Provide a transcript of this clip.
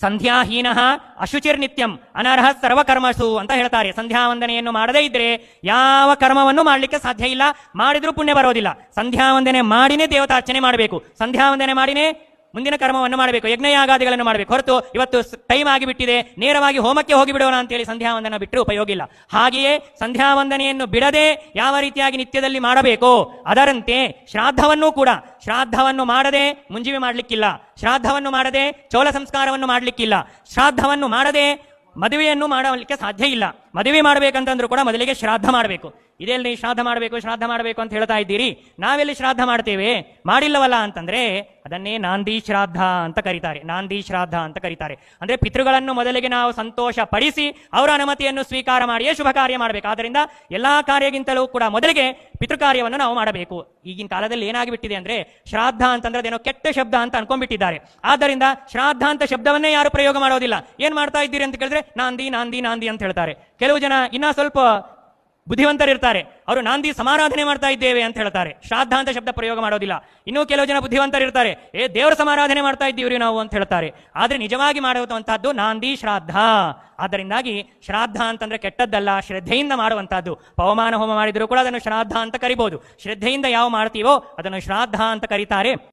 ಸಂಧ್ಯಾಹೀನ ಅಶುಚಿರ್ನಿತ್ಯಂ ಅನರ್ಹ ಸರ್ವಕರ್ಮಸು ಅಂತ ಹೇಳ್ತಾರೆ. ಸಂಧ್ಯಾ ವಂದನೆಯನ್ನು ಮಾಡದೇ ಇದ್ರೆ ಯಾವ ಕರ್ಮವನ್ನು ಮಾಡಲಿಕ್ಕೆ ಸಾಧ್ಯ ಇಲ್ಲ, ಮಾಡಿದ್ರೂ ಪುಣ್ಯ ಬರೋದಿಲ್ಲ. ಸಂಧ್ಯಾ ವಂದನೆ ಮಾಡಿನೇ ದೇವತಾರ್ಚನೆ ಮಾಡಬೇಕು, ಸಂಧ್ಯಾ ವಂದನೆ ಮಾಡಿನೇ ಮುಂದಿನ ಕರ್ಮವನ್ನು ಮಾಡಬೇಕು, ಯಜ್ಞಯಾಗಾದಿಗಳನ್ನು ಮಾಡಬೇಕು. ಹೊರತು ಇವತ್ತು ಟೈಮ್ ಆಗಿಬಿಟ್ಟಿದೆ ನೇರವಾಗಿ ಹೋಮಕ್ಕೆ ಹೋಗಿಬಿಡೋಣ ಅಂತೇಳಿ ಸಂಧ್ಯಾ ವಂದನೆ ಬಿಟ್ಟರೆ ಉಪಯೋಗ ಇಲ್ಲ. ಹಾಗೆಯೇ ಸಂಧ್ಯಾ ವಂದನೆಯನ್ನು ಬಿಡದೆ ಯಾವ ರೀತಿಯಾಗಿ ನಿತ್ಯದಲ್ಲಿ ಮಾಡಬೇಕೋ ಅದರಂತೆ ಶ್ರಾದ್ದವನ್ನೂ ಕೂಡ, ಶ್ರಾದ್ದವನ್ನು ಮಾಡದೆ ಮುಂಜಿವೆ ಮಾಡಲಿಕ್ಕಿಲ್ಲ, ಶ್ರಾದ್ದವನ್ನು ಮಾಡದೆ ಚೋಳ ಸಂಸ್ಕಾರವನ್ನು ಮಾಡಲಿಕ್ಕಿಲ್ಲ, ಶ್ರಾದ್ದವನ್ನು ಮಾಡದೆ ಮದುವೆಯನ್ನು ಮಾಡಲಿಕ್ಕೆ ಸಾಧ್ಯ ಇಲ್ಲ. ಮದುವೆ ಮಾಡಬೇಕಂತಂದ್ರೂ ಕೂಡ ಮೊದಲಿಗೆ ಶ್ರಾದ್ದ ಮಾಡಬೇಕು. ಇದೆಲ್ಲಿ ಶ್ರಾದ್ದ ಮಾಡಬೇಕು ಅಂತ ಹೇಳ್ತಾ ಇದ್ದೀರಿ, ನಾವೆಲ್ಲಿ ಶ್ರಾದ್ದ ಮಾಡ್ತೇವೆ? ಮಾಡಿಲ್ಲವಲ್ಲ ಅಂತಂದ್ರೆ ಅದನ್ನೇ ನಾಂದಿ ಶ್ರಾದ್ದ ಅಂತ ಕರೀತಾರೆ. ನಾಂದಿ ಶ್ರಾದ್ದ ಅಂತ ಕರೀತಾರೆ ಅಂದ್ರೆ ಪಿತೃಗಳನ್ನು ಮೊದಲಿಗೆ ನಾವು ಸಂತೋಷ ಪಡಿಸಿ ಅವರ ಅನುಮತಿಯನ್ನು ಸ್ವೀಕಾರ ಮಾಡಿಯೇ ಶುಭ ಕಾರ್ಯ ಮಾಡಬೇಕು. ಆದ್ದರಿಂದ ಎಲ್ಲಾ ಕಾರ್ಯಕ್ಕಿಂತಲೂ ಕೂಡ ಮೊದಲಿಗೆ ಪಿತೃಕಾರ್ಯವನ್ನು ನಾವು ಮಾಡಬೇಕು. ಈಗಿನ ಕಾಲದಲ್ಲಿ ಏನಾಗಿಬಿಟ್ಟಿದೆ ಅಂದ್ರೆ ಶ್ರಾದ್ದ ಅಂತಂದ್ರೆ ಅದೇನೋ ಕೆಟ್ಟ ಶಬ್ದ ಅಂತ ಅನ್ಕೊಂಡ್ಬಿಟ್ಟಿದ್ದಾರೆ. ಆದ್ದರಿಂದ ಶ್ರಾದ್ದ ಅಂತ ಶಬ್ದವನ್ನೇ ಯಾರು ಪ್ರಯೋಗ ಮಾಡೋದಿಲ್ಲ. ಏನ್ ಮಾಡ್ತಾ ಇದ್ದೀರಿ ಅಂತ ಕೇಳಿದ್ರೆ ನಾಂದಿ ನಾಂದಿ ನಾಂದಿ ಅಂತ ಹೇಳ್ತಾರೆ. ಕೆಲವು ಜನ ಇನ್ನ ಸ್ವಲ್ಪ ಬುದ್ಧಿವಂತರಿರ್ತಾರೆ, ಅವರು ನಾಂದಿ ಸಮಾರಾಧನೆ ಮಾಡ್ತಾ ಇದ್ದೇವೆ ಅಂತ ಹೇಳ್ತಾರೆ, ಶ್ರಾದ್ದ ಅಂತ ಶಬ್ದ ಪ್ರಯೋಗ ಮಾಡೋದಿಲ್ಲ. ಇನ್ನೂ ಕೆಲವು ಜನ ಬುದ್ಧಿವಂತರಿರ್ತಾರೆ, ದೇವರ ಸಮಾರಾಧನೆ ಮಾಡ್ತಾ ಇದ್ದೀವ್ರಿ ನಾವು ಅಂತ ಹೇಳ್ತಾರೆ. ಆದ್ರೆ ನಿಜವಾಗಿ ಮಾಡುವಂತಹದ್ದು ನಾಂದಿ ಶ್ರಾದ್ದ. ಆದ್ದರಿಂದಾಗಿ ಶ್ರಾದ್ದ ಅಂತಂದ್ರೆ ಕೆಟ್ಟದ್ದಲ್ಲ, ಶ್ರದ್ಧೆಯಿಂದ ಮಾಡುವಂತಹದ್ದು. ಪವಮಾನ ಹೋಮ ಮಾಡಿದ್ರು ಕೂಡ ಅದನ್ನು ಶ್ರಾದ್ದ ಅಂತ ಕರಿಬಹುದು. ಶ್ರದ್ಧೆಯಿಂದ ಯಾವ ಮಾಡ್ತೀವೋ ಅದನ್ನು ಶ್ರಾದ್ದ ಅಂತ ಕರೀತಾರೆ.